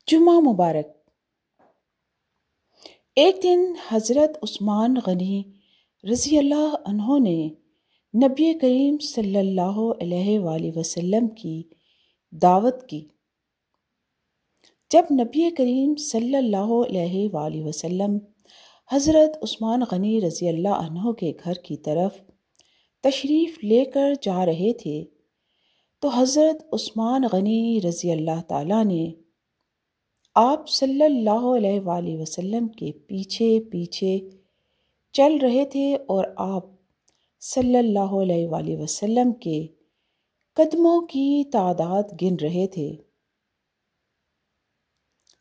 جمعہ مبارک۔ ایک دن حضرت عثمان غنی رضی اللہ عنہ نے نبی کریم صلی اللہ علیہ وآلہ وسلم کی دعوت کی۔ جب نبی کریم صلی اللہ علیہ وآلہ وسلم حضرت عثمان غنی رضی اللہ عنہ کے گھر کی طرف تشریف لے کر جا رہے تھے تو حضرت عثمان غنی رضی اللہ تعالیٰ نے آپ صلی اللہ علیہ وآلہ وسلم کے پیچھے پیچھے چل رہے تھے اور آپ صلی اللہ علیہ وآلہ وسلم کے قدموں کی تعداد گن رہے تھے۔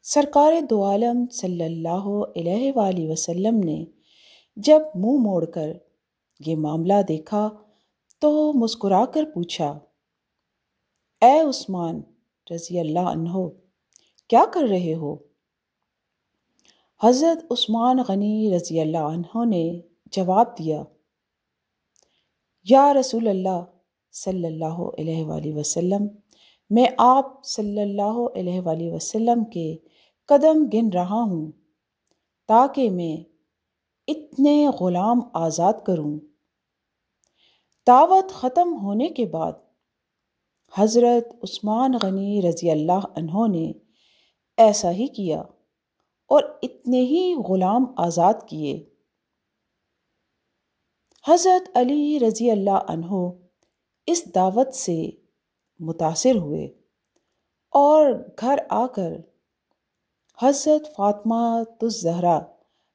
سرکار دو عالم صلی اللہ علیہ وآلہ وسلم نے جب منہ موڑ کر یہ معاملہ دیکھا تو مسکرا کر پوچھا، اے عثمان رضی اللہ عنہ، کیا کر رہے ہو؟ حضرت عثمان غنی رضی اللہ عنہ نے جواب دیا، یا رسول اللہ صلی اللہ علیہ وآلہ وسلم، میں آپ صلی اللہ علیہ وآلہ وسلم کے قدم گن رہا ہوں تاکہ میں اتنے غلام آزاد کروں۔ دعوت ختم ہونے کے بعد حضرت عثمان غنی رضی اللہ عنہ نے ایسا ہی کیا اور اتنے ہی غلام آزاد کیے۔ حضرت علی رضی اللہ عنہ اس دعوت سے متاثر ہوئے اور گھر آ کر حضرت فاطمہ الزہرا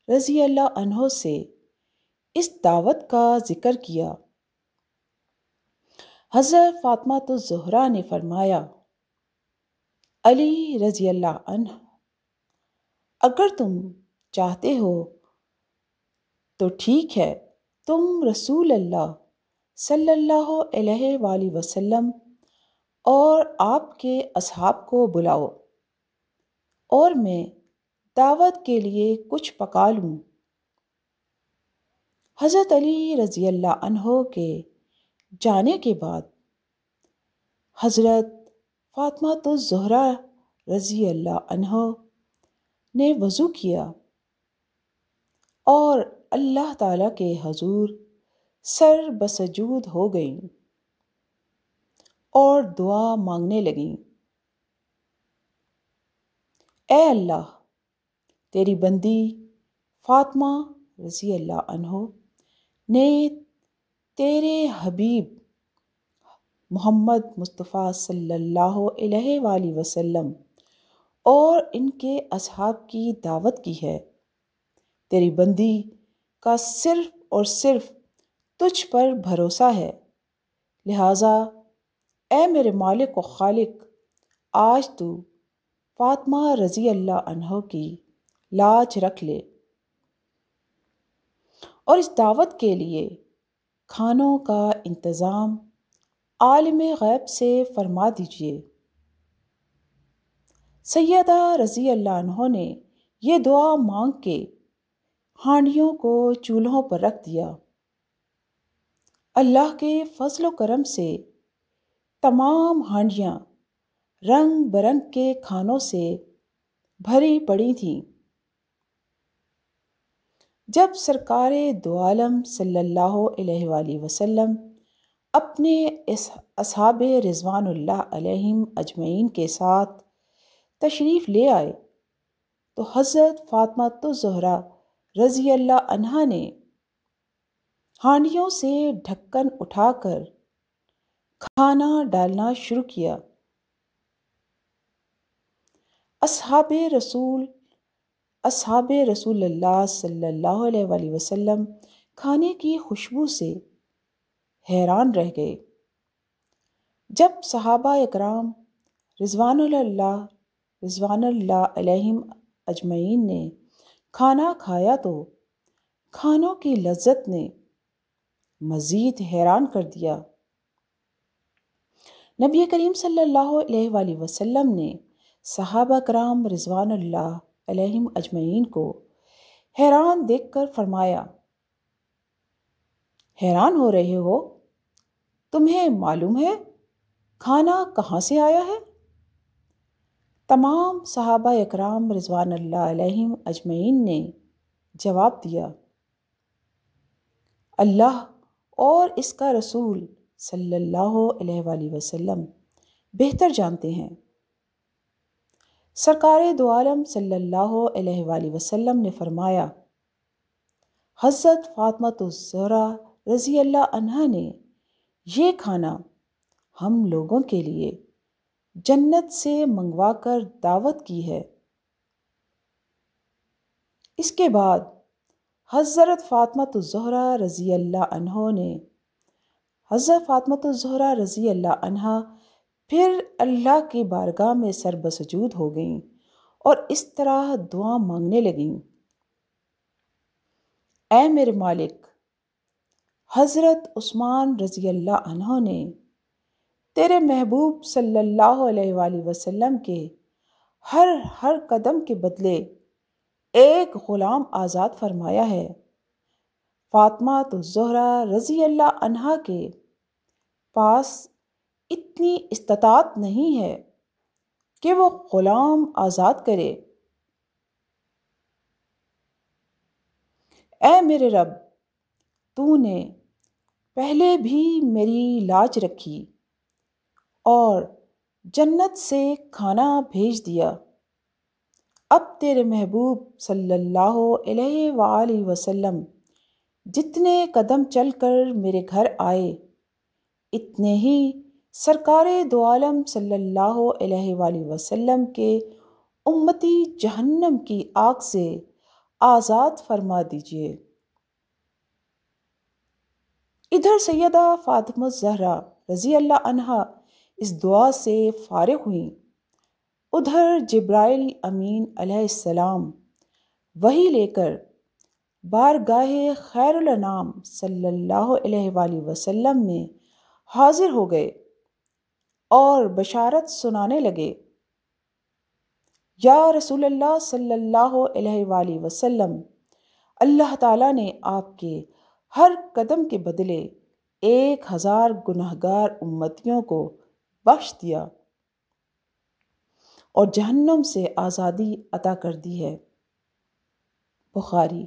رضی اللہ عنہ سے اس دعوت کا ذکر کیا۔ حضرت فاطمہ الزہرا نے فرمایا، علی رضی اللہ عنہ، اگر تم چاہتے ہو تو ٹھیک ہے، تم رسول اللہ صلی اللہ علیہ وآلہ وسلم اور آپ کے اصحاب کو بلاؤ اور میں دعوت کے لیے کچھ پکا لوں۔ حضرت علی رضی اللہ عنہ کے جانے کے بعد حضرت فاطمہ الزہرا رضی اللہ عنہ نے وضو کیا اور اللہ تعالیٰ کے حضور سر بسجود ہو گئیں اور دعا مانگنے لگیں، اے اللہ، تیری بندی فاطمہ رضی اللہ عنہ نے تیرے حبیب محمد مصطفیٰ صلی اللہ علیہ وآلہ وسلم اور ان کے اصحاب کی دعوت کی ہے۔ تیری بندی کا صرف اور صرف تجھ پر بھروسہ ہے، لہٰذا اے میرے مالک و خالق، آج تو فاطمہ رضی اللہ عنہ کی لاج رکھ لے اور اس دعوت کے لیے کھانوں کا انتظام عالم غیب سے فرما دیجیے۔ سیدہ رضی اللہ عنہ نے یہ دعا مانگ کے ہانڈیوں کو چولہوں پر رکھ دیا۔ اللہ کے فضل و کرم سے تمام ہانڈیاں رنگ برنگ کے کھانوں سے بھری پڑی تھیں۔ جب سرکار دو عالم صلی اللہ علیہ وآلہ وسلم اپنے اصحاب رضوان اللہ علیہم اجمعین کے ساتھ تشریف لے آئے تو حضرت فاطمہ الزہرا رضی اللہ عنہا نے ہانڈیوں سے ڈھکن اٹھا کر کھانا ڈالنا شروع کیا۔ اصحاب رسول اللہ صلی اللہ علیہ وآلہ وسلم کھانے کی خوشبو سے حیران رہ گئے۔ جب صحابہ اکرام رضوان اللہ علیہم اجمعین نے کھانا کھایا تو کھانوں کی لذت نے مزید حیران کر دیا۔ نبی کریم صلی اللہ علیہ وآلہ وسلم نے صحابہ کرام رضوان اللہ علیہم اجمعین کو حیران دیکھ کر فرمایا، حیران ہو رہے ہو؟ تمہیں معلوم ہے کھانا کہاں سے آیا ہے؟ تمام صحابہ اکرام رضوان اللہ علیہم اجمعین نے جواب دیا، اللہ اور اس کا رسول صلی اللہ علیہ وآلہ وسلم بہتر جانتے ہیں۔ سرکار دو عالم صلی اللہ علیہ وآلہ وسلم نے فرمایا، حضرت فاطمۃ الزہرا رضی اللہ عنہا نے یہ کھانا ہم لوگوں کے لیے جنت سے منگوا کر دعوت کی ہے۔ اس کے بعد حضرت فاطمۃ الزہرا رضی اللہ عنہا پھر اللہ کی بارگاہ میں سر بسجود ہو گئیں اور اس طرح دعا مانگنے لگیں، اے میرے مالک، حضرت عثمان رضی اللہ عنہ نے تیرے محبوب صلی اللہ علیہ وآلہ وسلم کے ہر قدم کے بدلے ایک غلام آزاد فرمایا ہے۔ فاطمہ الزہرا رضی اللہ عنہا کے پاس اتنی استطاعت نہیں ہے کہ وہ غلام آزاد کرے۔ اے میرے رب، تو نے پہلے بھی میری لاج رکھی اور جنت سے کھانا بھیج دیا، اب تیرے محبوب صلی اللہ علیہ وآلہ وسلم جتنے قدم چل کر میرے گھر آئے، اتنے ہی سرکار دو عالم صلی اللہ علیہ وآلہ وسلم کے امتی جہنم کی آگ سے آزاد فرما دیجیے۔ ادھر سیدہ فاطمہ الزہرا رضی اللہ عنہا اس دعا سے فارغ ہوئیں، ادھر جبرائیل امین علیہ السلام وحی لے کر بارگاہ خیر الانام صلی اللہ علیہ وآلہ وسلم میں حاضر ہو گئے اور بشارت سنانے لگے، یا رسول اللہ صلی اللہ علیہ وآلہ وسلم، اللہ تعالیٰ نے آپ کے ہر قدم کے بدلے 1000 گنہگار امتیوں کو بخش دیا اور جہنم سے آزادی عطا کر دی ہے۔ بخاری۔